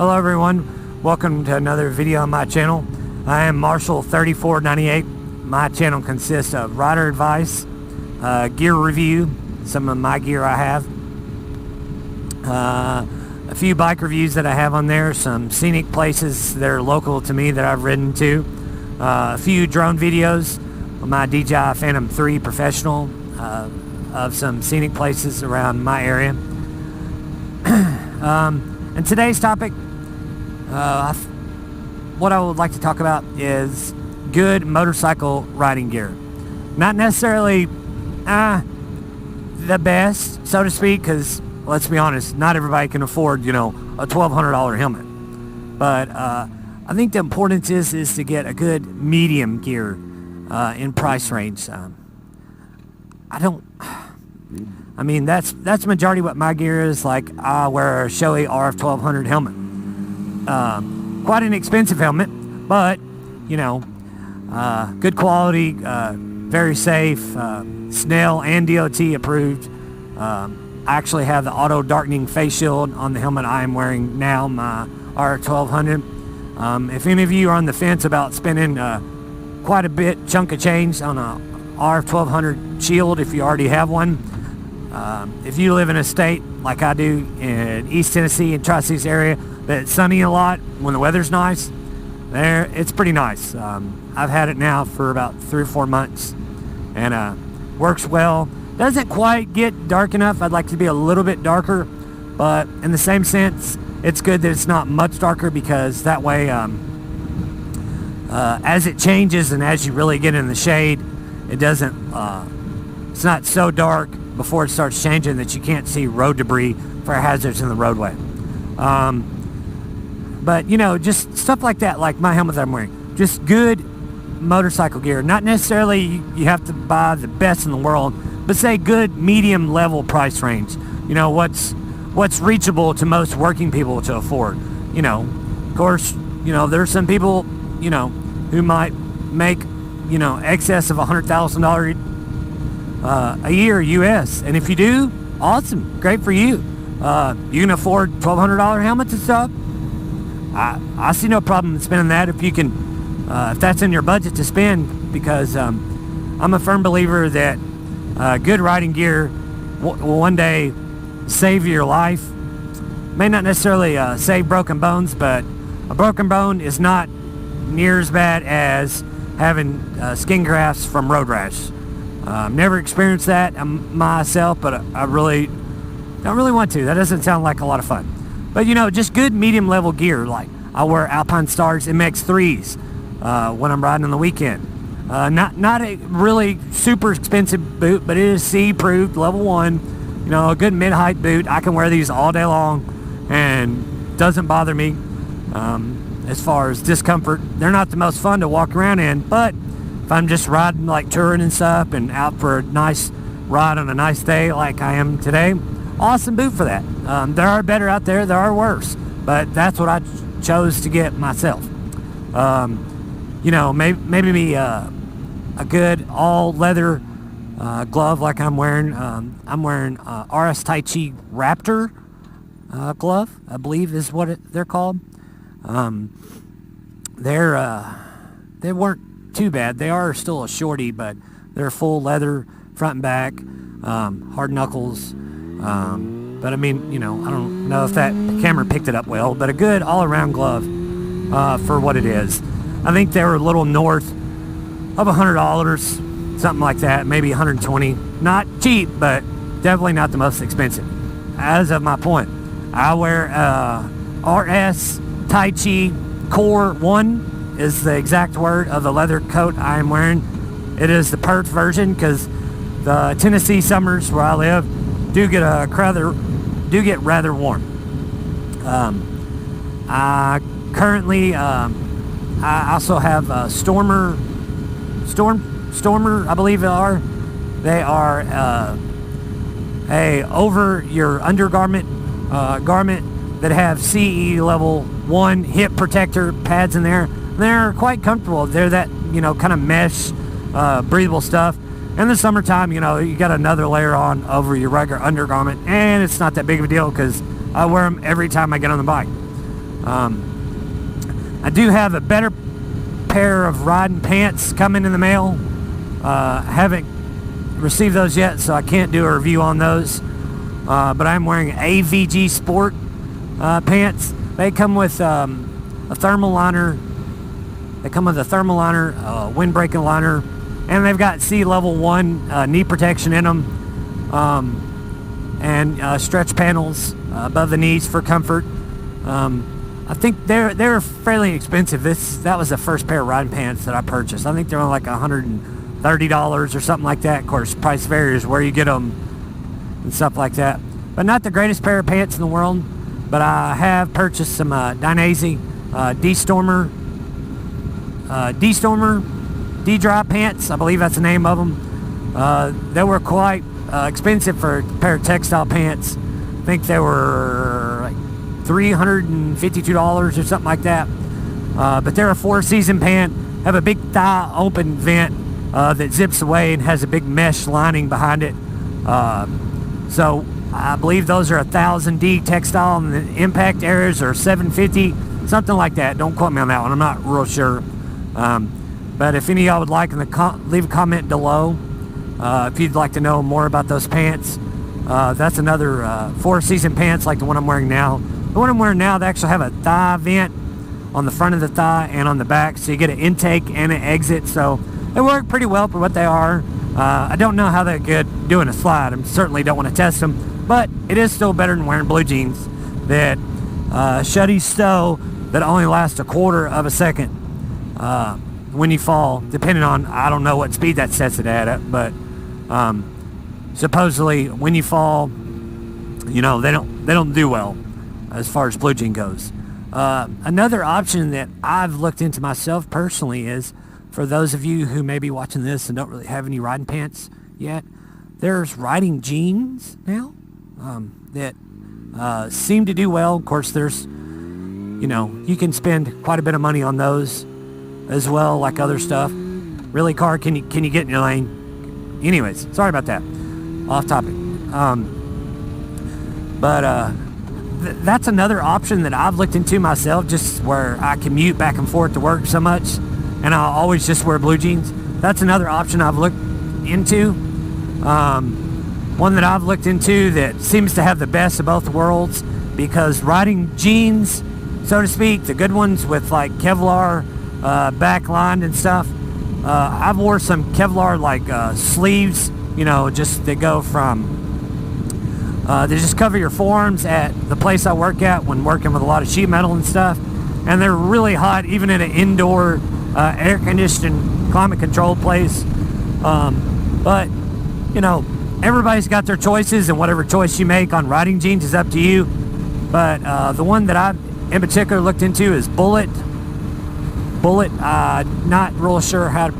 Hello everyone, welcome to another video on my channel. I am Marshall3498. My channel consists of rider advice, gear review, some of my gear I have, a few bike reviews that I have on there, some scenic places that are local to me that I've ridden to, a few drone videos on my DJI Phantom 3 Professional of some scenic places around my area. And today's topic, what I would like to talk about is good motorcycle riding gear. Not necessarily the best, so to speak, because let's be honest, not everybody can afford, a $1,200 helmet. But I think the importance is to get a good medium gear in price range. That's majority what my gear is. Like, I wear a Shoei RF 1200 helmet. Quite an expensive helmet, but good quality, very safe, Snell and DOT approved. I actually have the auto darkening face shield on the helmet I am wearing now, my RF 1200. If any of you are on the fence about spending quite a bit chunk of change on a RF 1200 shield, if you already have one, if you live in a state like I do in East Tennessee and Tri-Cities area that's sunny a lot when the weather's nice, it's pretty nice. I've had it now for about 3 or 4 months and works well. Doesn't quite get dark enough. I'd like to be a little bit darker, but in the same sense, it's good that it's not much darker, because that way as it changes and as you really get in the shade, it doesn't it's not so dark before it starts changing that you can't see road debris for hazards in the roadway. But just stuff like that, like my helmet that I'm wearing, just good motorcycle gear. Not necessarily you have to buy the best in the world, but say good medium level price range. What's reachable to most working people to afford. Of course, there's some people who might make excess of $100,000 a year US, and if you do, awesome, great for you. You can afford $1,200 helmets and stuff. I see no problem in spending that if you can, if that's in your budget to spend, because I'm a firm believer that good riding gear will one day save your life. May not necessarily save broken bones, but a broken bone is not near as bad as having skin grafts from road rash. Never experienced that myself, but I don't really want to. That doesn't sound like a lot of fun. But just good medium level gear. Like, I wear Alpine Stars MX3s when I'm riding on the weekend. Not a really super expensive boot, but it is C approved, level 1. A good mid-height boot. I can wear these all day long and doesn't bother me. As far as discomfort, they're not the most fun to walk around in, but if I'm just riding, like touring and stuff, and out for a nice ride on a nice day like I am today, awesome boot for that. There are better out there, there are worse, but that's what I chose to get myself. Maybe a good all leather glove like I'm wearing. I'm wearing RS Tai Chi Raptor glove, I believe is what they're called. They weren't too bad. They are still a shorty, but they're full leather front and back, hard knuckles. But I don't know if that camera picked it up well, but a good all-around glove for what it is. I think they were a little north of $100, something like that, maybe $120. Not cheap, but definitely not the most expensive. As of my point, I wear RS Tai Chi Core 1 is the exact word of the leather coat I am wearing. It is the Perth version, because the Tennessee summers where I live do get rather warm. I currently I also have Stormer, I believe they are a over your undergarment garment that have CE level 1 hip protector pads in there. They're quite comfortable. They're that kind of mesh breathable stuff. In the summertime, you got another layer on over your regular undergarment, and it's not that big of a deal because I wear them every time I get on the bike. I do have a better pair of riding pants coming in the mail. Haven't received those yet, so I can't do a review on those. But I'm wearing AVG Sport pants. They come with a thermal liner. They come with a thermal liner, windbreaking liner, and they've got sea level 1 knee protection in them, and stretch panels above the knees for comfort. I think they're fairly expensive. That was the first pair of riding pants that I purchased. I think they're only like $130 or something like that. Of course, price varies where you get them and stuff like that. But not the greatest pair of pants in the world. But I have purchased some Dainese D-Dry pants. I believe that's the name of them. They were quite expensive for a pair of textile pants. I think they were like $352 or something like that. But they're a 4-season pant. Have a big thigh open vent that zips away and has a big mesh lining behind it. So I believe those are 1000D textile, and the impact areas are 750, something like that. Don't quote me on that one. I'm not real sure. But if any of y'all would like, leave a comment below if you'd like to know more about those pants. That's another 4-season pants like the one I'm wearing now. The one I'm wearing now, they actually have a thigh vent on the front of the thigh and on the back, so you get an intake and an exit. So they work pretty well for what they are. I don't know how they're good doing a slide. I certainly don't want to test them, but it is still better than wearing blue jeans that shutty stow that only last a quarter of a second when you fall, depending on, I don't know what speed that sets it at, but supposedly when you fall, you know, they don't do well as far as blue jean goes. Another option that I've looked into myself personally is, for those of you who may be watching this and don't really have any riding pants yet, there's riding jeans now that seem to do well. Of course, there's, you know, you can spend quite a bit of money on those as well, like other stuff. Really, car, can you get in your lane? Anyways, sorry about that. Off topic. That's another option that I've looked into myself, just where I commute back and forth to work so much, and I always just wear blue jeans. That's another option I've looked into. One that I've looked into that seems to have the best of both worlds, because riding jeans, so to speak, the good ones with like Kevlar backlined and stuff, I've wore some Kevlar like sleeves, you know, just that go from they just cover your forearms at the place I work at when working with a lot of sheet metal and stuff, and they're really hot even in an indoor air conditioned, climate controlled place. But you know, everybody's got their choices, and whatever choice you make on riding jeans is up to you. But the one that I've in particular looked into is Bullet. Not real sure how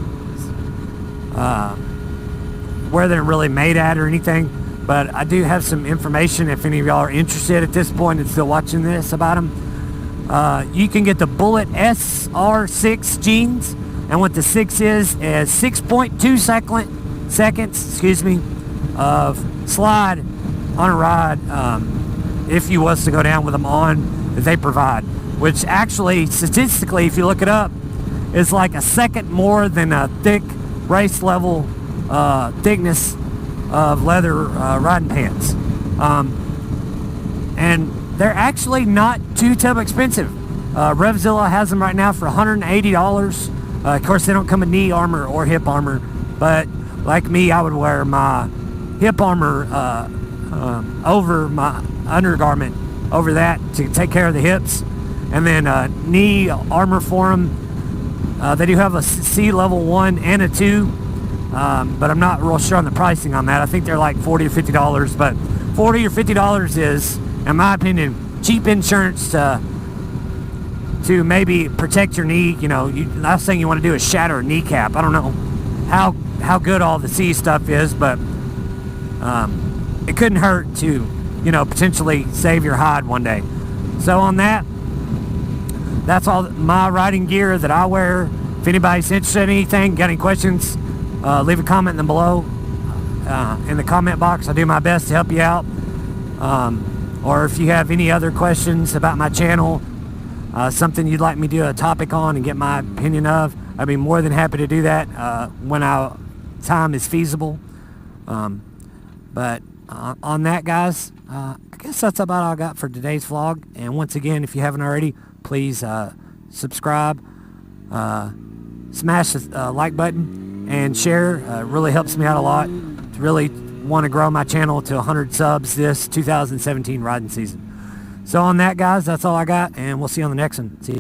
where they're really made at or anything, but I do have some information if any of y'all are interested at this point and still watching this about them. You can get the Bullet SR6 jeans, and what the 6 is 6.2 seconds of slide on a ride if you was to go down with them on that they provide, which actually statistically, if you look it up, is like a second more than a thick race level thickness of leather riding pants. And they're actually not too expensive. Revzilla has them right now for $180. Of course, they don't come with knee armor or hip armor, but like me, I would wear my hip armor over my undergarment over that to take care of the hips, and then knee armor for them. They do have a C level 1 and a 2, but I'm not real sure on the pricing on that. I think they're like $40 or $50, but $40 or $50 is, in my opinion, cheap insurance to maybe protect your knee. You know, last thing you want to do is shatter a kneecap. I don't know how good all the C stuff is, but it couldn't hurt to, you know, potentially save your hide one day. So on that, that's all my riding gear that I wear. If anybody's interested in anything, got any questions, leave a comment below in the comment box. I do my best to help you out. Or if you have any other questions about my channel, something you'd like me to do a topic on and get my opinion of, I'd be more than happy to do that when our time is feasible. But on that, guys, I guess that's about all I got for today's vlog. And once again, if you haven't already, please subscribe, smash the like button, and share. It really helps me out a lot to really want to grow my channel to 100 subs this 2017 riding season. So on that, guys, that's all I got, and we'll see you on the next one. See you.